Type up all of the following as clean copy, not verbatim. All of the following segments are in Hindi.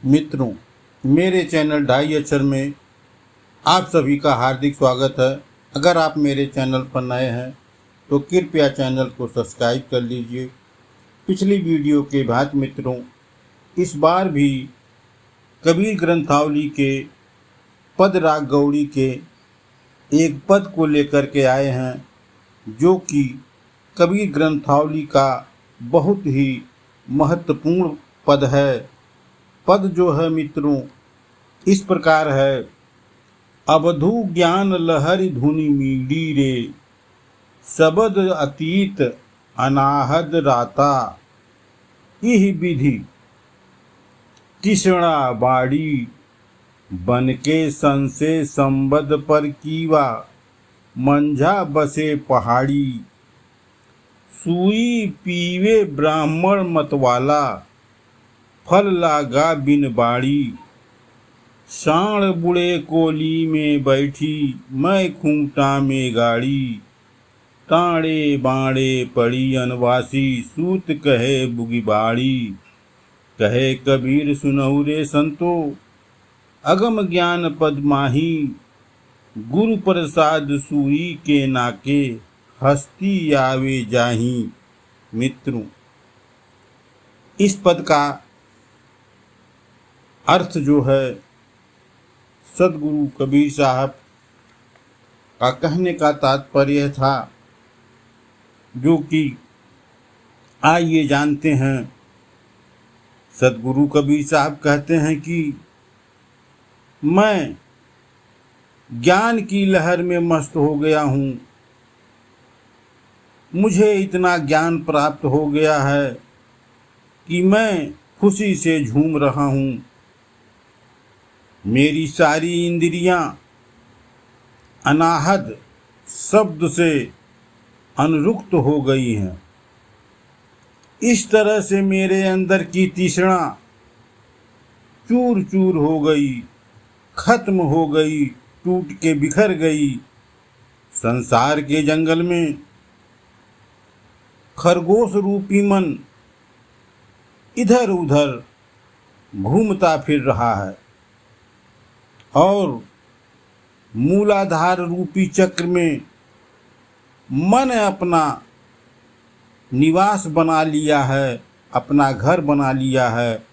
मित्रों, मेरे चैनल ढाई अक्षर में आप सभी का हार्दिक स्वागत है। अगर आप मेरे चैनल पर नए हैं तो कृपया चैनल को सब्सक्राइब कर लीजिए। पिछली वीडियो के भांति मित्रों, इस बार भी कबीर ग्रंथावली के पद राग गौड़ी के एक पद को लेकर के आए हैं, जो कि कबीर ग्रंथावली का बहुत ही महत्वपूर्ण पद है। पद जो है मित्रों इस प्रकार है। अवधू ज्ञान लहरि धुनि मीडी रे, शबद अतीत अनाहद राता, इह विधि तिसणा बाड़ी, बनके संसे संबद पर कीवा, मंझा बसे पहाड़ी, सुई पीवे ब्राह्मण मतवाला, फल लागा बिन बाड़ी, साण बुढ़े कोली में बैठी, मैं खूंटा में गाड़ी, ताड़े बाड़े पड़ी अनवासी, सूत कहे बुगिबाड़ी, कहे कबीर सुनहु रे संतो, अगम ज्ञान पद माही, गुरु प्रसाद सुई के नाके, हस्ती आवे जाही। मित्रों, इस पद का अर्थ जो है सदगुरु कबीर साहब का कहने का तात्पर्य था, जो कि आइए जानते हैं। सदगुरु कबीर साहब कहते हैं कि मैं ज्ञान की लहर में मस्त हो गया हूँ। मुझे इतना ज्ञान प्राप्त हो गया है कि मैं खुशी से झूम रहा हूँ। मेरी सारी इंद्रियां अनाहद शब्द से अनुरुक्त हो गई हैं। इस तरह से मेरे अंदर की तृष्णा चूर चूर हो गई, खत्म हो गई, टूट के बिखर गई। संसार के जंगल में खरगोश रूपी मन इधर उधर घूमता फिर रहा है और मूलाधार रूपी चक्र में मन अपना निवास बना लिया है, अपना घर बना लिया है।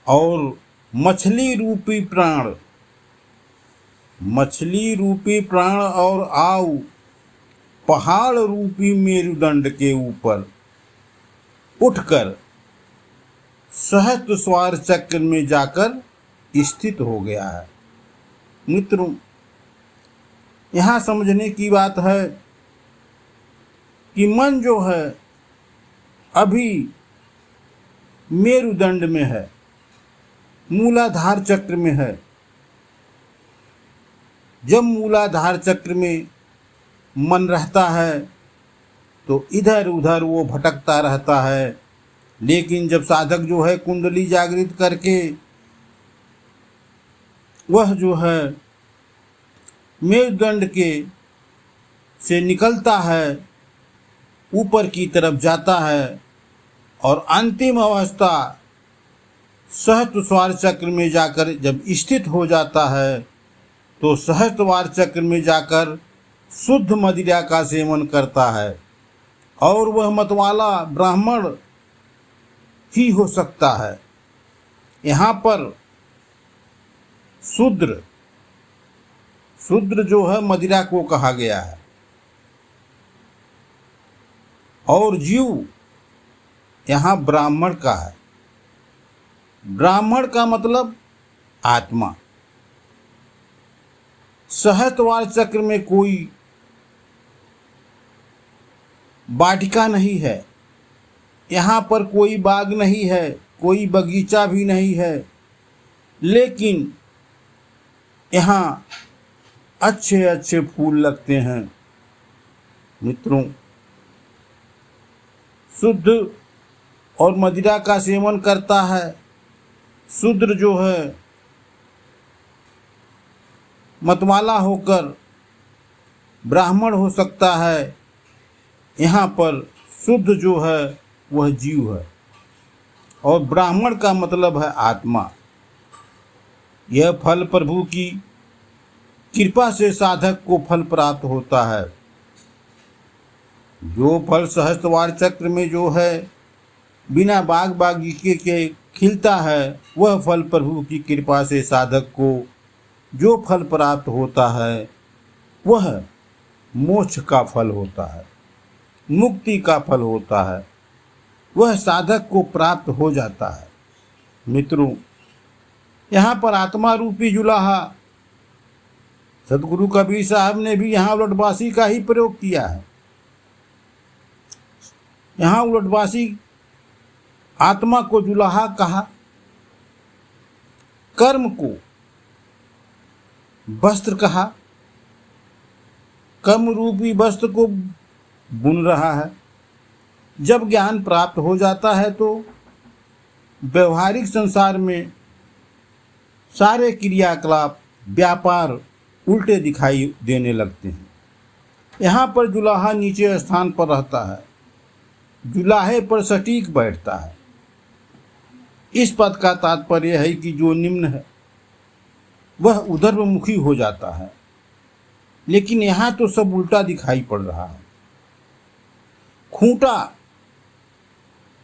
और मछली रूपी प्राण और आऊ पहाड़ रूपी मेरुदंड के ऊपर उठकर सहस्त्र स्वार चक्र में जाकर स्थित हो गया है। मित्रों, यहाँ समझने की बात है कि मन जो है अभी मेरुदंड में है, मूलाधार चक्र में है। जब मूलाधार चक्र में मन रहता है तो इधर उधर वो भटकता रहता है, लेकिन जब साधक जो है कुंडली जागृत करके वह जो है मेरुदंड के से निकलता है, ऊपर की तरफ जाता है और अंतिम अवस्था सहस्त्र चक्र में जाकर जब स्थित हो जाता है तो सहस्त्र चक्र में जाकर शुद्ध मदिरा का सेवन करता है। और वह मतवाला ब्राह्मण ही हो सकता है। यहाँ पर शूद्र जो है मदिरा को कहा गया है, और जीव यहाँ ब्राह्मण का है। ब्राह्मण का मतलब आत्मा। सहस्त्र चक्र में कोई वाटिका नहीं है, यहाँ पर कोई बाग नहीं है, कोई बगीचा भी नहीं है, लेकिन यहाँ अच्छे अच्छे फूल लगते हैं। मित्रों, शुद्ध और मदिरा का सेवन करता है शूद्र जो है मतवाला होकर ब्राह्मण हो सकता है। यहाँ पर शुद्ध जो है वह जीव है। और ब्राह्मण का मतलब है आत्मा। यह फल प्रभु की कृपा से साधक को फल प्राप्त होता है। जो फल सहस्त्रवार चक्र में जो है बिना बाग बागीचे के खिलता है, वह फल प्रभु की कृपा से साधक को जो फल प्राप्त होता है वह मोक्ष का फल होता है, मुक्ति का फल होता है, वह साधक को प्राप्त हो जाता है। मित्रों, यहाँ पर आत्मा रूपी जुलाहा सदगुरु कबीर साहब ने भी यहाँ उलटवासी का ही प्रयोग किया है। यहाँ उलटवासी आत्मा को जुलाहा कहा, कर्म को वस्त्र कहा, कर्म रूपी वस्त्र को बुन रहा है। जब ज्ञान प्राप्त हो जाता है तो व्यवहारिक संसार में सारे क्रियाकलाप व्यापार उल्टे दिखाई देने लगते हैं। यहाँ पर जुलाहा नीचे स्थान पर रहता है, जुलाहे पर सटीक बैठता है। इस पद का तात्पर्य है कि जो निम्न है वह ऊर्ध्वमुखी हो जाता है, लेकिन यहाँ तो सब उल्टा दिखाई पड़ रहा है। खूंटा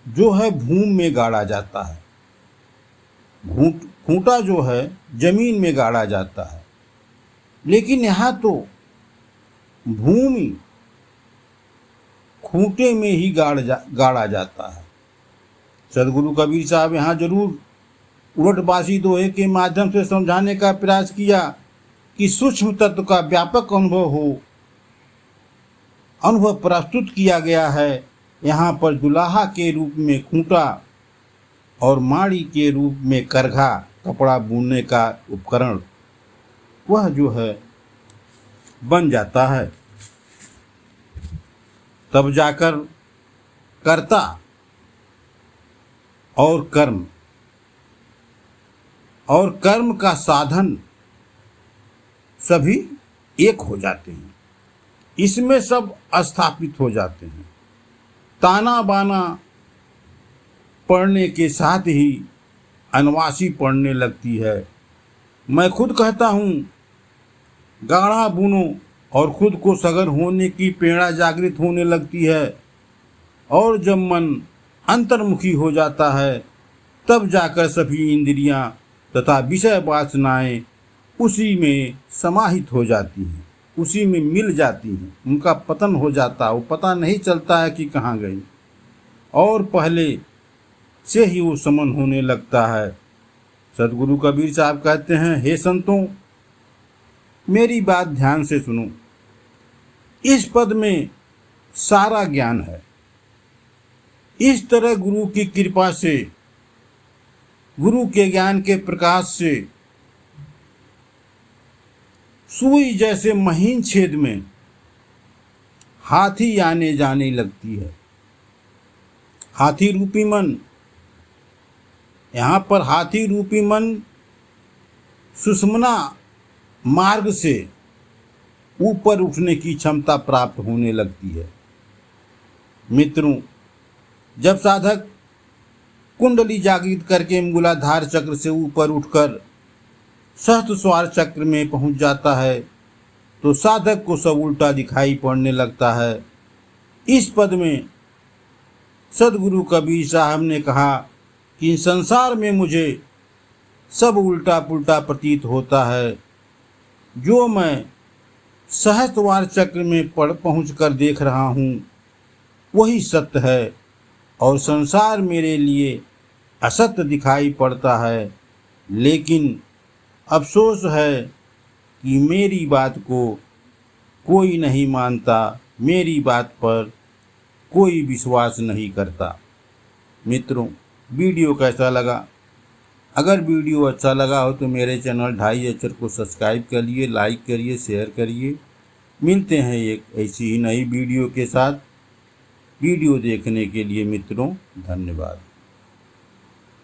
जो है भूमि में गाड़ा जाता है, खूंटा जो है जमीन में गाड़ा जाता है, लेकिन यहाँ तो भूमि खूंटे में ही गाड़ा जाता है। सदगुरु कबीर साहब यहाँ जरूर उलटवासी दोहे के माध्यम से समझाने का प्रयास किया कि सूक्ष्म तत्व का व्यापक अनुभव प्रस्तुत किया गया है। यहाँ पर जुलाहा के रूप में खूंटा और माड़ी के रूप में करघा, कपड़ा बुनने का उपकरण, वह जो है बन जाता है। तब जाकर कर्ता और कर्म का साधन सभी एक हो जाते हैं, इसमें सब स्थापित हो जाते हैं। ताना बाना पढ़ने के साथ ही अनवासी पढ़ने लगती है। मैं खुद कहता हूँ, गाढ़ा बुनो और खुद को सघन होने की प्रेरणा जागृत होने लगती है, और जब मन अंतर्मुखी हो जाता है तब जाकर सभी इंद्रियां तथा विषय वासनाएं उसी में समाहित हो जाती हैं, उसी में मिल जाती हैं, उनका पतन हो जाता है। वो पता नहीं चलता है कि कहाँ गई, और पहले से ही वो समन होने लगता है। सदगुरु कबीर साहब कहते हैं, हे संतों, मेरी बात ध्यान से सुनो। इस पद में सारा ज्ञान है। इस तरह गुरु की कृपा से, गुरु के ज्ञान के प्रकाश से सुई जैसे महीन छेद में हाथी आने जाने लगती है। हाथी रूपी मन, यहाँ पर हाथी रूपी मन सुषुम्ना मार्ग से ऊपर उठने की क्षमता प्राप्त होने लगती है। मित्रों, जब साधक कुंडली जागृत करके मूलाधार चक्र से ऊपर उठकर सहस्त्रस्वार चक्र में पहुंच जाता है तो साधक को सब उल्टा दिखाई पड़ने लगता है। इस पद में सदगुरु कबीर साहब ने कहा कि संसार में मुझे सब उल्टा पुल्टा प्रतीत होता है। जो मैं सहस्त्रवार चक्र में पहुँच कर देख रहा हूँ वही सत्य है, और संसार मेरे लिए असत्य दिखाई पड़ता है। लेकिन अफसोस है कि मेरी बात को कोई नहीं मानता, मेरी बात पर कोई विश्वास नहीं करता। मित्रों, वीडियो कैसा लगा? अगर वीडियो अच्छा लगा हो तो मेरे चैनल ढाई अक्षर को सब्सक्राइब करिए, लाइक करिए, शेयर करिए। मिलते हैं एक ऐसी ही नई वीडियो के साथ। वीडियो देखने के लिए मित्रों धन्यवाद।